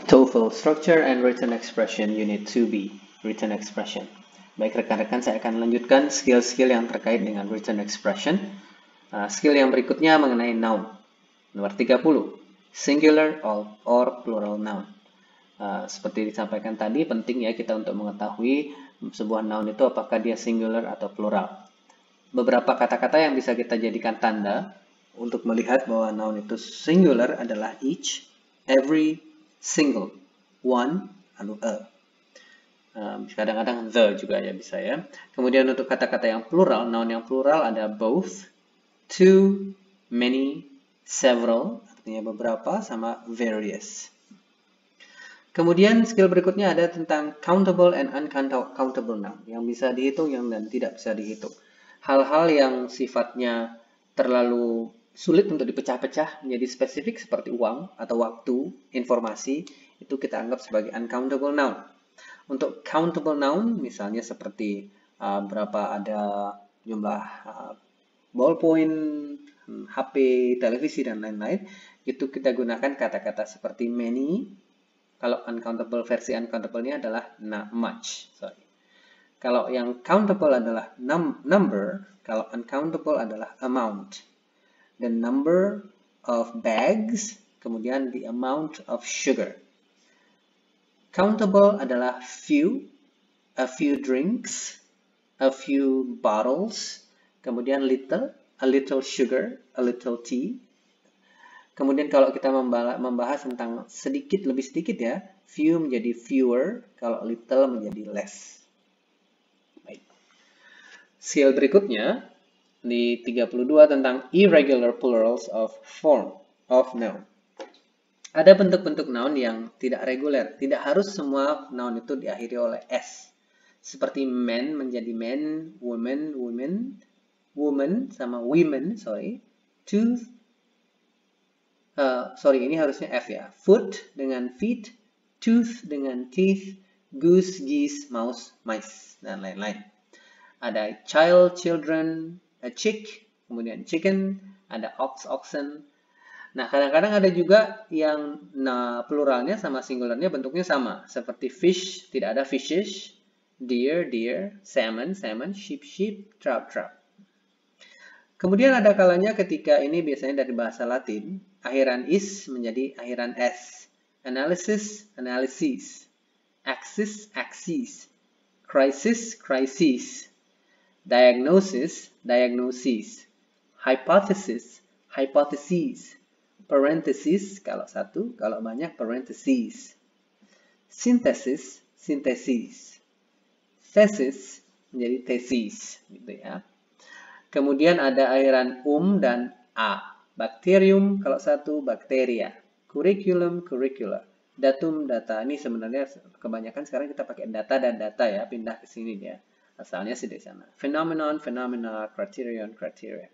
TOEFL Structure and Written Expression Unit 2B, Written Expression. Baik rekan-rekan, saya akan lanjutkan skill-skill yang terkait dengan Written Expression. Skill yang berikutnya mengenai noun. Nomor 30, singular or plural noun. Seperti disampaikan tadi, penting ya kita untuk mengetahui sebuah noun itu apakah dia singular atau plural. Beberapa kata-kata yang bisa kita jadikan tanda untuk melihat bahwa noun itu singular adalah each, every, single, one, lalu a. Kadang-kadang the juga ya bisa ya. Kemudian untuk kata-kata yang plural, noun yang plural ada both, two, many, several, artinya beberapa, sama various. Kemudian skill berikutnya ada tentang countable and uncountable noun, yang bisa dihitung dan tidak bisa dihitung. Hal-hal yang sifatnya terlalu sulit untuk dipecah-pecah menjadi spesifik seperti uang atau waktu, informasi, itu kita anggap sebagai uncountable noun. Untuk countable noun, misalnya seperti berapa ada jumlah ballpoint, HP, televisi, dan lain-lain, itu kita gunakan kata-kata seperti many. Kalau uncountable, versi uncountable-nya adalah not much. Kalau yang countable adalah number, kalau uncountable adalah amount. The number of bags, kemudian the amount of sugar. Countable adalah few, a few drinks, a few bottles, kemudian little, a little sugar, a little tea. Kemudian kalau kita membahas tentang sedikit lebih sedikit ya, few menjadi fewer, kalau little menjadi less. Baik. Skill berikutnya di 32 tentang irregular plurals of form of noun. Ada bentuk-bentuk noun yang tidak reguler. Tidak harus semua noun itu diakhiri oleh s. Seperti men menjadi men, women, woman sama women, tooth, ini harusnya f ya. Foot dengan feet, tooth dengan teeth, goose, geese, mouse, mice, dan lain-lain. Ada child, children, a chick, kemudian chicken, ada ox, oxen. Nah, kadang-kadang ada juga yang pluralnya sama singularnya bentuknya sama. Seperti fish, tidak ada fishes, deer, deer, salmon, salmon, sheep, sheep, trout, trout. Kemudian ada kalanya ketika ini biasanya dari bahasa Latin, akhiran is menjadi akhiran s. Analysis, analyses. Axis, axes. Crisis, crises. Diagnosis, diagnoses. Hypothesis, hypotheses. Parenthesis, kalau satu, kalau banyak parentheses. Synthesis, synthesis. Thesis menjadi thesis, gitu ya. Kemudian ada akhiran dan a. Bacterium, kalau satu, bacteria. Curriculum, curricula. Datum, data. Ini sebenarnya kebanyakan sekarang kita pakai data dan data ya, pindah ke sini dia. Asalnya sih dari sana. Phenomenon, phenomena, criterion, criteria.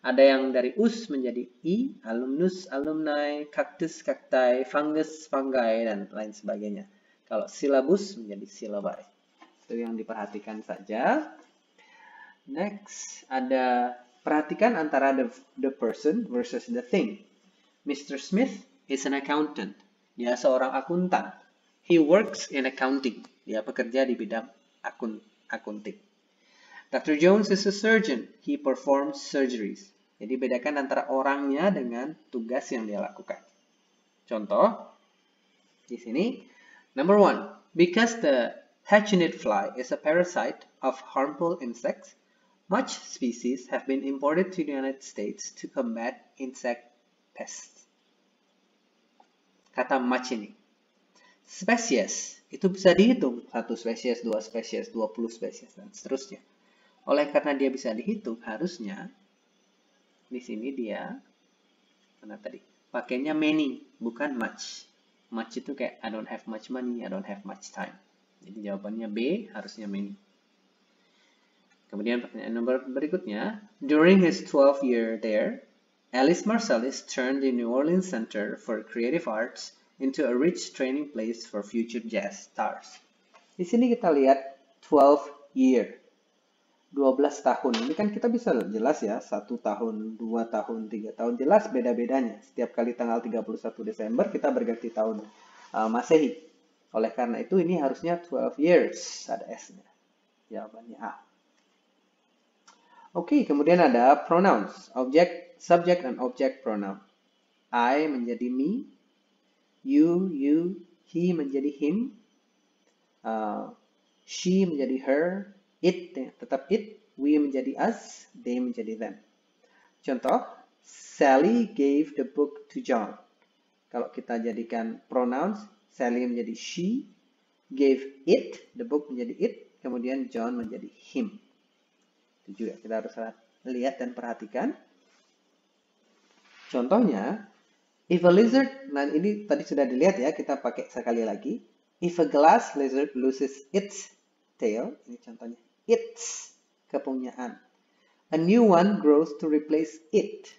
Ada yang dari us menjadi i, alumnus, alumni, cactus, cacti, fungus, fungi, dan lain sebagainya. Kalau syllabus menjadi syllabi. Itu yang diperhatikan saja. Next, ada perhatikan antara the person versus the thing. Mr. Smith is an accountant. Dia seorang akuntan. He works in accounting. Dia bekerja di bidang akunting. Dr. Jones is a surgeon. He performs surgeries. Jadi bedakan antara orangnya dengan tugas yang dia lakukan. Contoh di sini, number 1, because the Hatchinid fly is a parasite of harmful insects, much species have been imported to the United States to combat insect pests. Kata much ini. Spesies itu bisa dihitung, 1 spesies, 2 spesies, 20 spesies, dan seterusnya. Oleh karena dia bisa dihitung, harusnya di sini dia pakainya many, bukan much. Much itu kayak I don't have much money, I don't have much time. Jadi jawabannya B, harusnya many. Kemudian pertanyaan nomor berikutnya, during his 12th year there, Alice Marsalis turned the New Orleans Center for Creative Arts into a rich training place for future jazz stars. Di sini kita lihat 12 year. 12 tahun. Ini kan kita bisa jelas ya, 1 tahun, 2 tahun, 3 tahun. Jelas beda-bedanya. Setiap kali tanggal 31 Desember kita berganti tahun. Masehi. Oleh karena itu ini harusnya 12 years, ada S-nya. Jawabannya A. Oke, kemudian ada pronouns, object, subject, dan object pronoun. I menjadi me, you, he menjadi him, she menjadi her, it tetap it, we menjadi us, they menjadi them. Contoh, Sally gave the book to John. Kalau kita jadikan pronouns, Sally menjadi she, gave it, the book menjadi it, kemudian John menjadi him. Itu juga kita harus lihat dan perhatikan. Contohnya, if a lizard, nah ini tadi sudah dilihat ya, kita pakai sekali lagi. If a glass lizard loses its tail, ini contohnya, its, kepunyaan. A new one grows to replace it.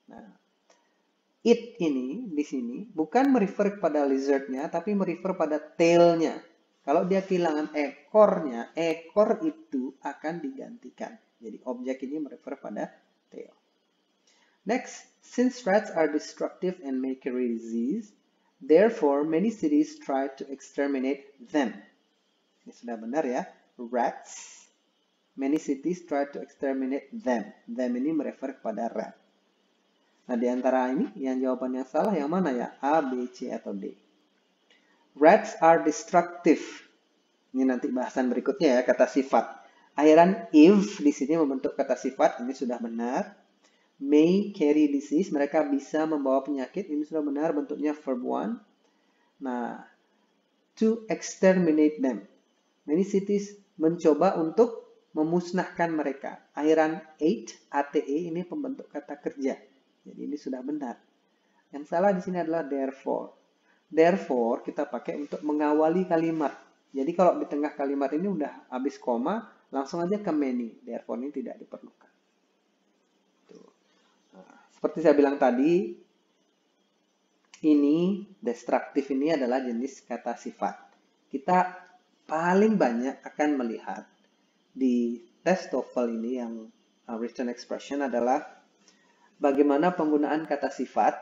Nah, it ini di sini bukan merefer kepada lizardnya, tapi merefer pada tailnya. Kalau dia kehilangan ekornya, ekor itu akan digantikan. Jadi objek ini merefer pada tail. Next, since rats are destructive and may carry disease, therefore many cities try to exterminate them. Ini sudah benar ya, rats. Many cities try to exterminate them. Them ini merefer kepada rat. Nah, di antara ini, yang jawaban yang salah yang mana ya? A, B, C, atau D? Rats are destructive. Ini nanti bahasan berikutnya ya, kata sifat. Akhiran if di sini membentuk kata sifat, ini sudah benar. May carry disease, mereka bisa membawa penyakit, ini sudah benar, bentuknya verb 1. Nah, to exterminate them. Many cities mencoba untuk memusnahkan mereka. Akhiran ate, ate ini pembentuk kata kerja. Jadi ini sudah benar. Yang salah di sini adalah therefore. Therefore kita pakai untuk mengawali kalimat. Jadi kalau di tengah kalimat ini udah habis koma, langsung aja ke many. Therefore ini tidak diperlukan. Nah, seperti saya bilang tadi, ini destruktif ini adalah jenis kata sifat. Kita paling banyak akan melihat di tes TOEFL ini yang written expression adalah bagaimana penggunaan kata sifat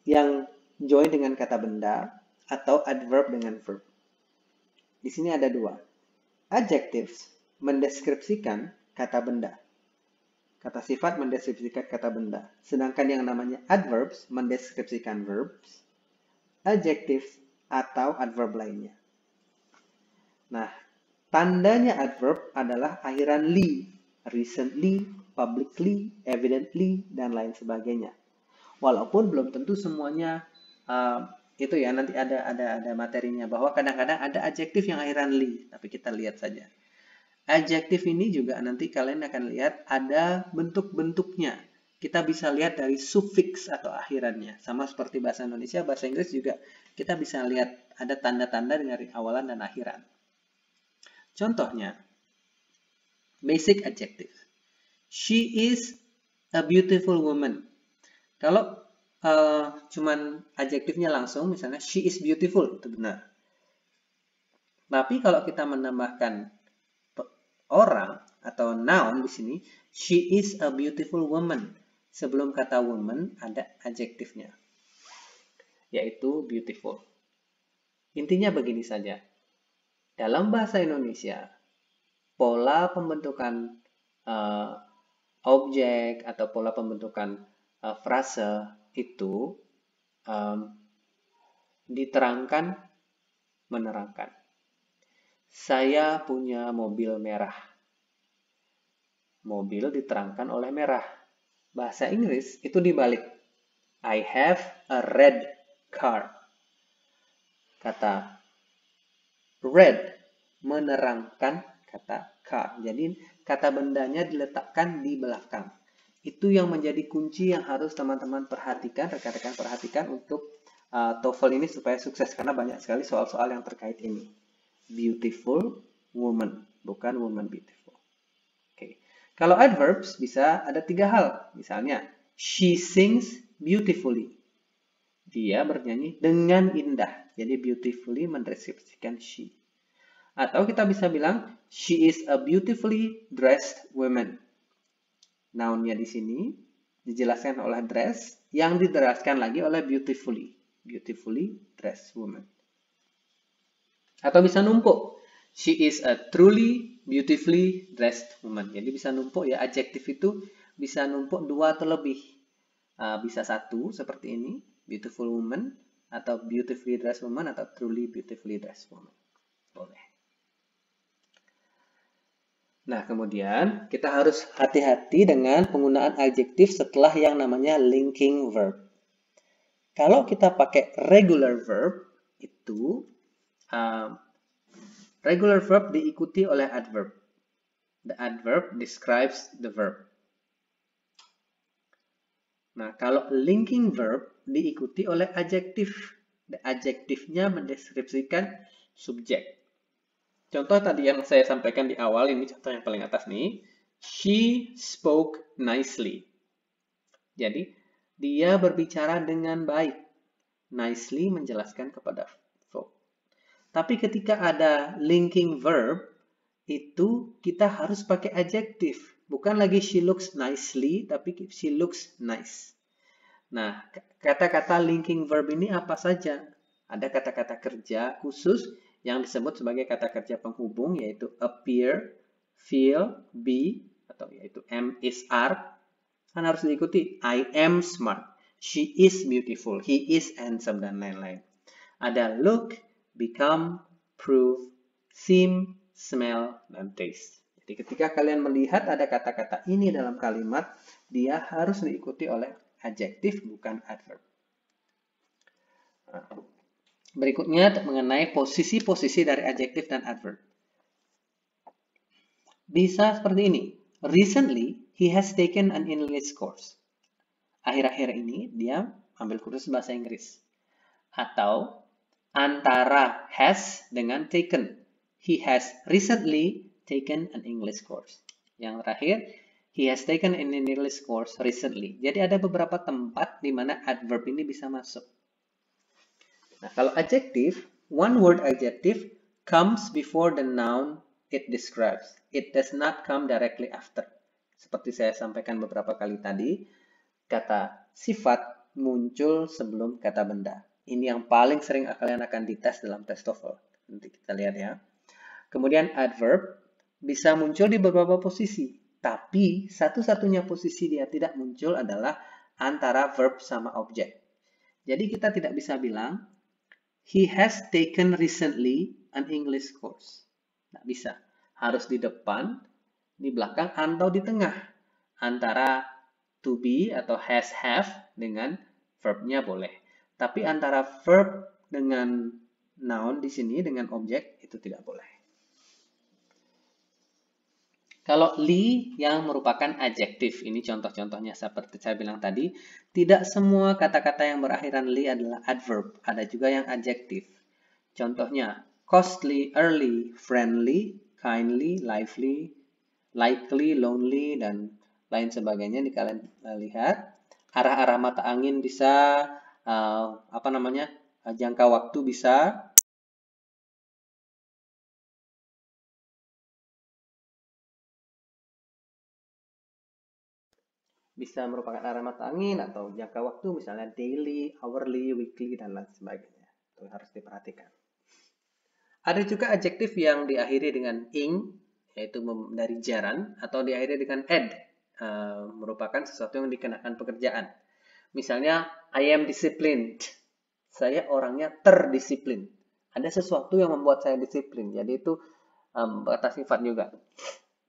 yang join dengan kata benda atau adverb dengan verb. Di sini ada dua. Adjectives mendeskripsikan kata benda. Kata sifat mendeskripsikan kata benda. Sedangkan yang namanya adverbs mendeskripsikan verbs, adjectives, atau adverb lainnya. Nah, tandanya adverb adalah akhiran li, recently, publicly, evidently, dan lain sebagainya. Walaupun belum tentu semuanya itu ya, nanti ada materinya bahwa kadang-kadang ada adjektif yang akhiran li, tapi kita lihat saja. Adjektif ini juga nanti kalian akan lihat ada bentuk-bentuknya. Kita bisa lihat dari sufiks atau akhirannya. Sama seperti bahasa Indonesia, bahasa Inggris juga kita bisa lihat ada tanda-tanda dari awalan dan akhiran. Contohnya, basic adjective. She is a beautiful woman. Kalau cuman adjektifnya langsung, misalnya she is beautiful, itu benar. Tapi kalau kita menambahkan orang atau noun di sini, she is a beautiful woman. Sebelum kata woman ada adjektifnya, yaitu beautiful. Intinya begini saja. Dalam bahasa Indonesia, pola pembentukan objek atau pola pembentukan frase itu diterangkan menerangkan. Saya punya mobil merah. Mobil diterangkan oleh merah. Bahasa Inggris itu dibalik. I have a red car. Kata red menerangkan kata car. Jadi kata bendanya diletakkan di belakang. Itu yang menjadi kunci yang harus teman-teman perhatikan, rekan-rekan perhatikan untuk TOEFL ini supaya sukses. Karena banyak sekali soal-soal yang terkait ini. Beautiful woman, bukan woman beautiful. Oke. Kalau adverbs bisa ada 3 hal. Misalnya, she sings beautifully. Dia bernyanyi dengan indah. Jadi beautifully mendeskripsikan she. Atau kita bisa bilang, she is a beautifully dressed woman. Nounnya di sini dijelaskan oleh dress, yang dijelaskan lagi oleh beautifully. beautifully dressed woman. Atau bisa numpuk. She is a truly beautifully dressed woman. Jadi bisa numpuk ya, adjektif itu bisa numpuk dua atau lebih. Bisa satu seperti ini, beautiful woman, atau beautifully dressed woman, atau truly beautifully dressed woman. Boleh. Nah, kemudian kita harus hati-hati dengan penggunaan adjektif setelah yang namanya linking verb. Kalau kita pakai regular verb, itu regular verb diikuti oleh adverb. The adverb describes the verb. Nah, kalau linking verb diikuti oleh adjektif. The adjektifnya mendeskripsikan subjek. Contoh tadi yang saya sampaikan di awal, ini contoh yang paling atas nih. She spoke nicely. Jadi, dia berbicara dengan baik. Nicely menjelaskan kepada folk. Tapi ketika ada linking verb, itu kita harus pakai adjektif. Bukan lagi she looks nicely, tapi she looks nice. Nah, kata-kata linking verb ini apa saja? Ada kata-kata kerja khusus yang disebut sebagai kata kerja penghubung, yaitu appear, feel, be, atau yaitu am, is, are. Kan harus diikuti. I am smart. She is beautiful. He is handsome, dan lain-lain. Ada look, become, prove, seem, smell, dan taste. Jadi ketika kalian melihat ada kata-kata ini dalam kalimat, dia harus diikuti oleh adjektif, bukan adverb. Berikutnya mengenai posisi-posisi dari adjektif dan adverb. Bisa seperti ini. Recently, he has taken an English course. Akhir-akhir ini, dia ambil kursus bahasa Inggris. Atau antara has dengan taken. He has recently taken an English course. Yang terakhir, he has taken an English course recently. Jadi ada beberapa tempat di mana adverb ini bisa masuk. Nah, kalau adjektif, one word adjective comes before the noun it describes. It does not come directly after. Seperti saya sampaikan beberapa kali tadi, kata sifat muncul sebelum kata benda. Ini yang paling sering kalian akan dites dalam tes TOEFL. Nanti kita lihat ya. Kemudian adverb bisa muncul di beberapa posisi. Tapi satu-satunya posisi dia tidak muncul adalah antara verb sama objek. Jadi kita tidak bisa bilang, he has taken recently an English course. Tidak bisa. Harus di depan, di belakang, atau di tengah. Antara to be atau has, have dengan verbnya boleh. Tapi antara verb dengan noun di sini, dengan objek, itu tidak boleh. Kalau li yang merupakan adjektif, ini contoh-contohnya seperti saya bilang tadi, tidak semua kata-kata yang berakhiran li adalah adverb, ada juga yang adjektif. Contohnya, costly, early, friendly, kindly, lively, likely, lonely, dan lain sebagainya. Ini kalian lihat, arah-arah mata angin bisa, jangka waktu bisa. Bisa merupakan arah mata angin atau jangka waktu, misalnya daily, hourly, weekly, dan lain sebagainya. Itu harus diperhatikan. Ada juga adjektif yang diakhiri dengan ing, yaitu dari jaran, atau diakhiri dengan ed, merupakan sesuatu yang dikenakan pekerjaan. Misalnya, I am disciplined. Saya orangnya terdisiplin. Ada sesuatu yang membuat saya disiplin. Jadi itu kata sifat juga.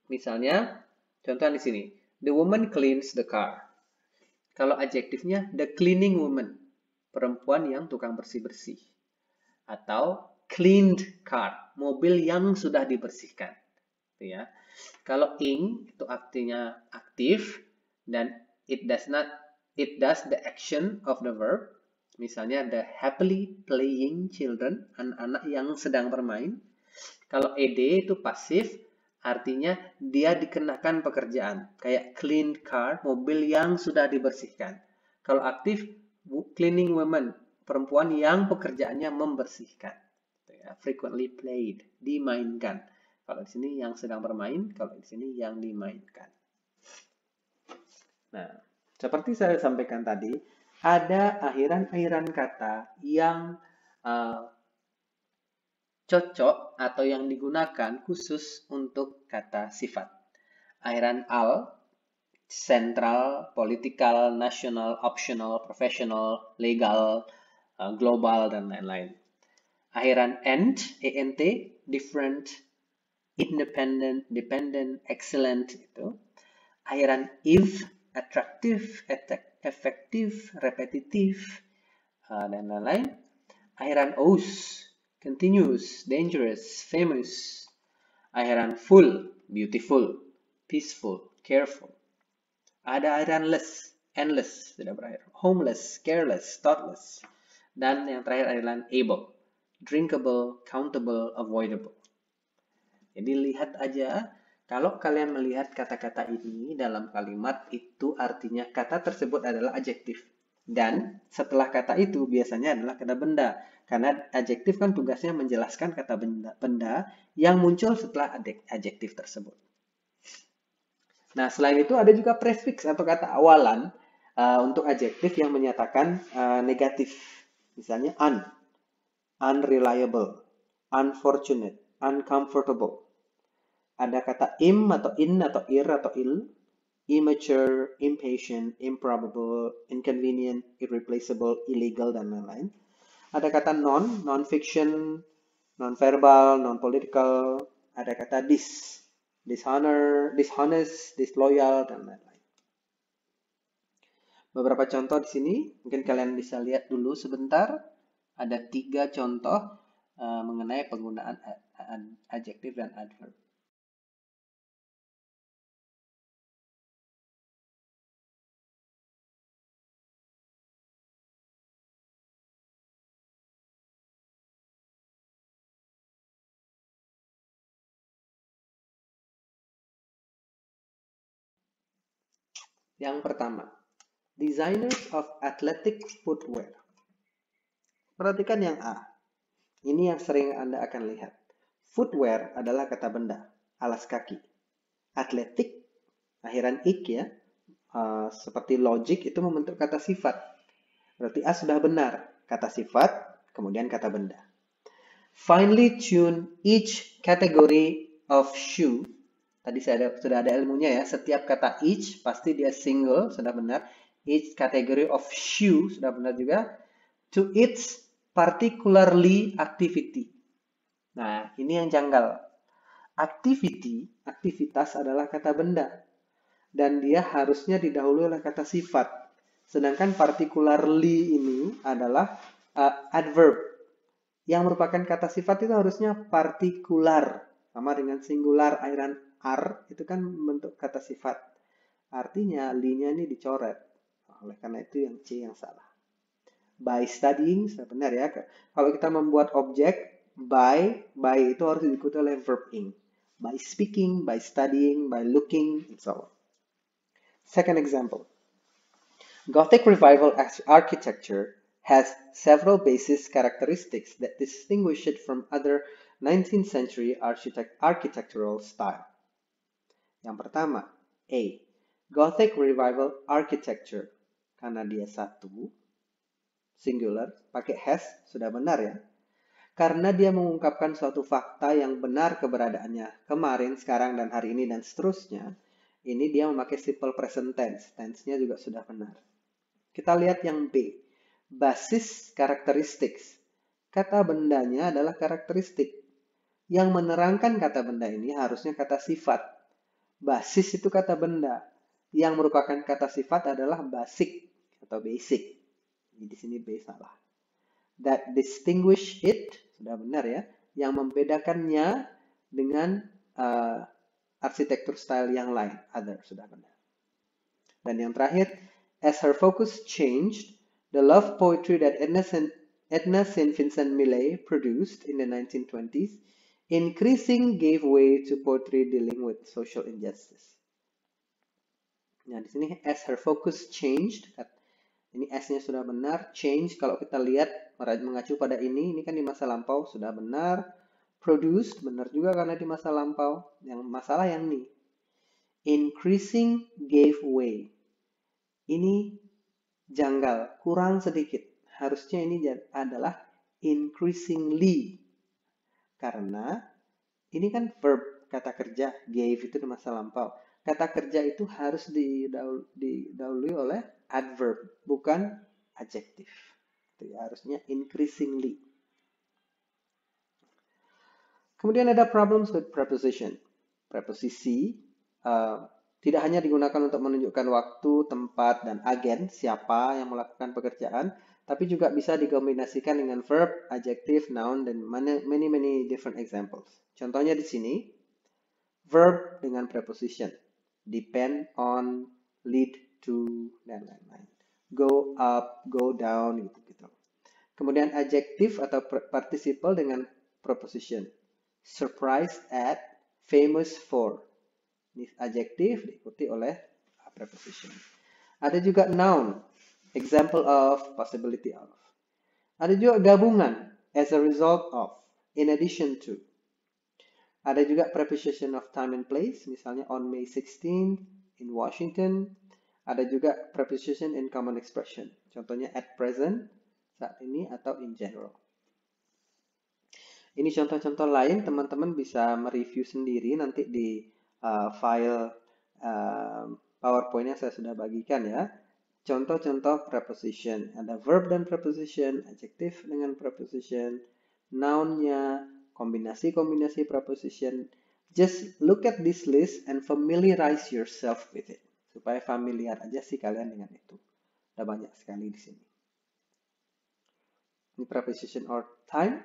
Misalnya, contoh di sini. The woman cleans the car. Kalau adjektifnya, the cleaning woman. Perempuan yang tukang bersih-bersih. Atau cleaned car. Mobil yang sudah dibersihkan. Itu ya. Kalau ing, itu artinya aktif. Dan it does the action of the verb. Misalnya, the happily playing children. Anak-anak yang sedang bermain. Kalau ed itu pasif. Artinya dia dikenakan pekerjaan. Kayak cleaned car, mobil yang sudah dibersihkan. Kalau aktif, cleaning woman, perempuan yang pekerjaannya membersihkan. Frequently played, dimainkan. Kalau di sini yang sedang bermain, kalau di sini yang dimainkan. Nah, seperti saya sampaikan tadi, ada akhiran-akhiran kata yang cocok atau yang digunakan khusus untuk kata sifat. Akhiran al, central, political, national, optional, professional, legal, global, dan lain-lain. Akhiran ent, ent, different, independent, dependent, excellent, itu. Akhiran if, attractive, effective, repetitive, dan lain-lain. Akhiran os, continuous, dangerous, famous. Akhiran full, beautiful, peaceful, careful. Ada akhiran less, endless, tidak berakhir. Homeless, careless, thoughtless. Dan yang terakhir akhiran able, drinkable, countable, avoidable. Jadi lihat aja, kalau kalian melihat kata-kata ini dalam kalimat, itu artinya kata tersebut adalah adjektif. Dan setelah kata itu biasanya adalah kata benda. Karena adjektif kan tugasnya menjelaskan kata benda yang muncul setelah adjektif tersebut. Nah, selain itu ada juga prefix atau kata awalan untuk adjektif yang menyatakan negatif. Misalnya unreliable, unfortunate, uncomfortable. Ada kata im atau in atau ir atau il, immature, impatient, improbable, inconvenient, irreplaceable, illegal, dan lain-lain. Ada kata non-fiction, non-verbal, non-political. Ada kata dishonor, dishonest, disloyal, dan lain-lain. Beberapa contoh di sini, mungkin kalian bisa lihat dulu sebentar. Ada 3 contoh mengenai penggunaan adjektif dan adverb. Yang pertama, designers of athletic footwear. Perhatikan yang A. Ini yang sering Anda akan lihat. Footwear adalah kata benda, alas kaki. Athletic, akhiran ik ya, seperti logic itu membentuk kata sifat. Berarti A sudah benar, kata sifat, kemudian kata benda. Finely tune each category of shoe. Tadi sudah ada ilmunya ya, setiap kata each pasti dia single, sudah benar. Each category of shoe, sudah benar juga. To its particularly activity. Nah, ini yang janggal. Activity, aktivitas adalah kata benda. Dan dia harusnya didahului oleh kata sifat. Sedangkan particularly ini adalah adverb. Yang merupakan kata sifat itu harusnya partikular. Sama dengan singular, akhiran ar, itu kan bentuk kata sifat. Artinya, li-nya ini dicoret. Oleh karena itu yang C yang salah. By studying, benar ya. Kalau kita membuat objek, by itu harus diikuti oleh verb ing. By speaking, by studying, by looking, and so on. Second example. Gothic Revival architecture has several basic characteristics that distinguish it from other 19th century architectural style. Yang pertama, A. Gothic Revival architecture. Karena dia satu, singular, pakai has, sudah benar ya. Karena dia mengungkapkan suatu fakta yang benar keberadaannya kemarin, sekarang, dan hari ini, dan seterusnya. Ini dia memakai simple present tense. Tense-nya juga sudah benar. Kita lihat yang B. Basis characteristics. Kata bendanya adalah karakteristik. Yang menerangkan kata benda ini harusnya kata sifat. Basis itu kata benda. Yang merupakan kata sifat adalah basic atau basic. Di sini B salah. That distinguish it, sudah benar ya, yang membedakannya dengan arsitektur style yang lain, other, sudah benar. Dan yang terakhir, as her focus changed, the love poetry that Edna St. Vincent Millay produced in the 1920s increasing gave way to poetry dealing with social injustice. Nah, di sini as her focus changed, ini S-nya sudah benar. Change, kalau kita lihat mengacu pada ini kan di masa lampau sudah benar. Produced, benar juga karena di masa lampau. Yang masalah yang ini. Increasing gave way. Ini janggal, kurang sedikit. Harusnya ini adalah increasingly. Karena ini kan verb, kata kerja, gave itu di masa lampau. Kata kerja itu harus didahului oleh adverb, bukan adjektif. Itu ya, harusnya increasingly. Kemudian ada problems with preposition. Preposisi tidak hanya digunakan untuk menunjukkan waktu, tempat, dan agen, siapa yang melakukan pekerjaan, tapi juga bisa dikombinasikan dengan verb, adjective, noun, dan many different examples. Contohnya di sini, verb dengan preposition, depend on, lead to, dan lain-lain. Go up, go down, gitu-gitu. Kemudian adjective atau participle dengan preposition, surprised at, famous for. Ini adjektif diikuti oleh preposition. Ada juga noun, example of, possibility of. Ada juga gabungan, as a result of, in addition to. Ada juga preposition of time and place, misalnya on May 16 in Washington. Ada juga preposition in common expression, contohnya at present, saat ini, atau in general. Ini contoh-contoh lain, teman-teman bisa mereview sendiri nanti di file PowerPoint yang saya sudah bagikan ya. Contoh-contoh preposition, ada verb dan preposition, adjective dengan preposition, noun-nya, kombinasi-kombinasi preposition. Just look at this list and familiarize yourself with it. Supaya familiar aja sih kalian dengan itu. Ada banyak sekali di sini. Ini preposition or time,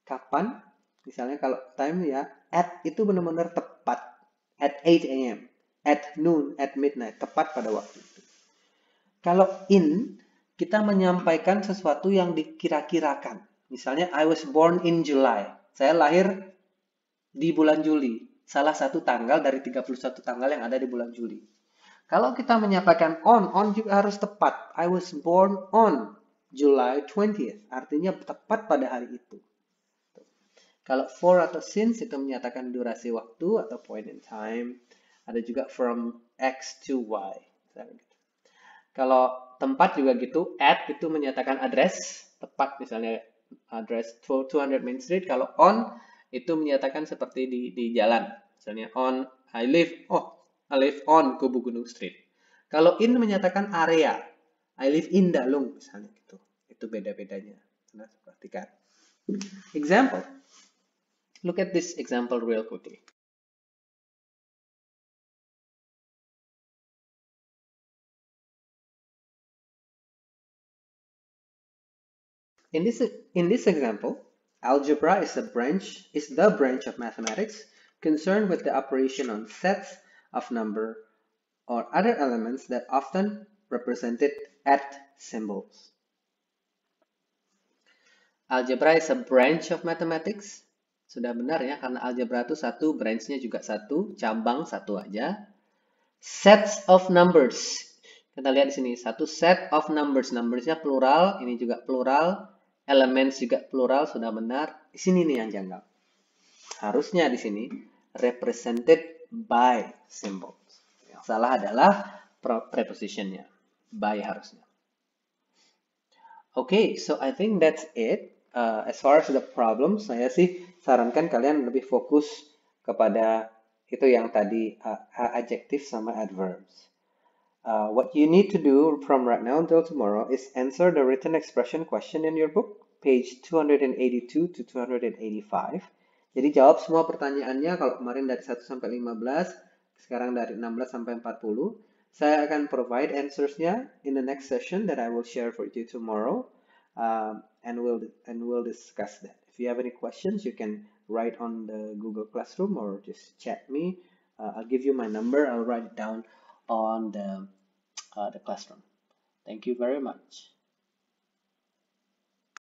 kapan. Misalnya kalau time ya, at itu benar-benar tepat. At 8 a.m., at noon, at midnight, tepat pada waktu itu. Kalau in, kita menyampaikan sesuatu yang dikira-kirakan. Misalnya, I was born in July. Saya lahir di bulan Juli. Salah satu tanggal dari 31 tanggal yang ada di bulan Juli. Kalau kita menyampaikan on juga harus tepat. I was born on July 20th. Artinya tepat pada hari itu. Kalau for atau since itu menyatakan durasi waktu atau point in time. Ada juga from X to Y. Kalau tempat juga gitu, at itu menyatakan address, tepat misalnya address 200 Main Street. Kalau on itu menyatakan seperti di jalan. Misalnya on, I live on Kubu Gunung Street. Kalau in menyatakan area, I live in Dalung misalnya gitu. Itu beda-bedanya. Nah, perhatikan. Example. Look at this example real quickly. In this example, algebra is the branch of mathematics concerned with the operation on sets of number or other elements that often represented at symbols. Algebra is a branch of mathematics. Sudah benar ya, karena algebra itu satu, branch-nya juga satu, cabang satu aja. Sets of numbers. Kita lihat di sini, satu set of numbers. Numbers-nya plural, ini juga plural. Elements juga plural, sudah benar. Di sini nih yang janggal. Harusnya di sini represented by symbols. Yang salah adalah preposition-nya. By harusnya. Okay, so I think that's it. As far as the problem, saya sih sarankan kalian lebih fokus kepada itu yang tadi adjective sama adverbs. What you need to do from right now until tomorrow is answer the written expression question in your book, page 282 to 285. Jadi jawab semua pertanyaannya. Kalau kemarin dari 1 sampai 15, sekarang dari 16 sampai 40. Saya akan provide answersnya in the next session that I will share for you tomorrow, and we'll discuss that. If you have any questions, you can write on the Google Classroom or just chat me. I'll give you my number. I'll write it down on the classroom. Thank you very much.